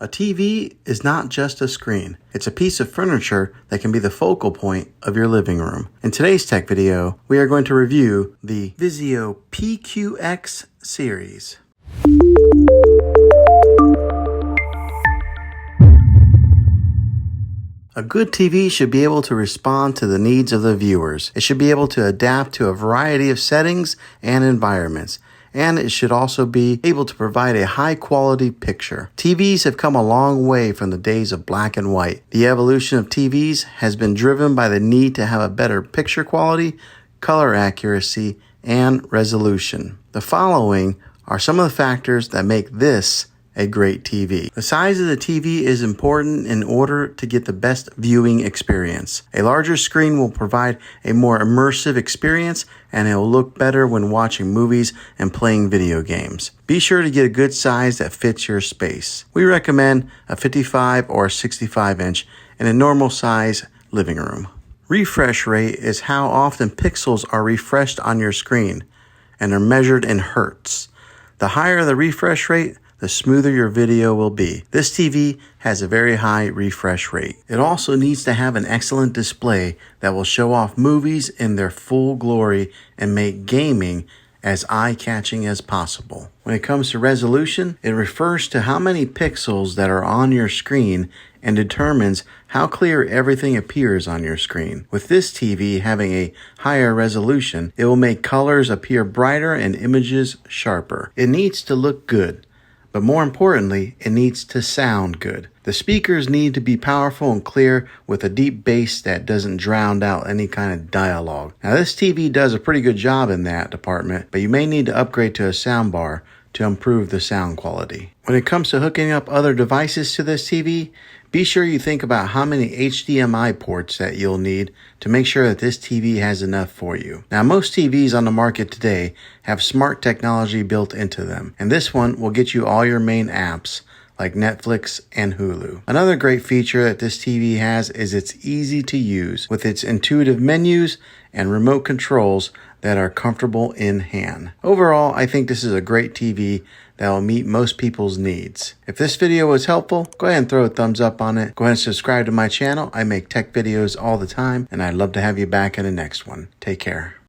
A TV is not just a screen. It's a piece of furniture that can be the focal point of your living room. In today's tech video, we are going to review the VIZIO PQX series. A good TV should be able to respond to the needs of the viewers. It should be able to adapt to a variety of settings and environments. And it should also be able to provide a high-quality picture. TVs have come a long way from the days of black and white. The evolution of TVs has been driven by the need to have a better picture quality, color accuracy, and resolution. The following are some of the factors that make this a great TV. The size of the TV is important in order to get the best viewing experience. A larger screen will provide a more immersive experience, and it will look better when watching movies and playing video games. Be sure to get a good size that fits your space. We recommend a 55 or 65 inch in a normal size living room. Refresh rate is how often pixels are refreshed on your screen and are measured in hertz. The higher the refresh rate, the smoother your video will be. This TV has a very high refresh rate. It also needs to have an excellent display that will show off movies in their full glory and make gaming as eye-catching as possible. When it comes to resolution, it refers to how many pixels that are on your screen and determines how clear everything appears on your screen. With this TV having a higher resolution, it will make colors appear brighter and images sharper. It needs to look good. But more importantly, it needs to sound good. The speakers need to be powerful and clear with a deep bass that doesn't drown out any kind of dialogue. Now this TV does a pretty good job in that department, but you may need to upgrade to a soundbar to improve the sound quality. When it comes to hooking up other devices to this TV, be sure you think about how many HDMI ports that you'll need to make sure that this TV has enough for you. Now, most TVs on the market today have smart technology built into them, and this one will get you all your main apps like Netflix and Hulu. Another great feature that this TV has is it's easy to use with its intuitive menus and remote controls that are comfortable in hand. Overall, I think this is a great TV that will meet most people's needs. If this video was helpful, go ahead and throw a thumbs up on it. Go ahead and subscribe to my channel. I make tech videos all the time, and I'd love to have you back in the next one. Take care.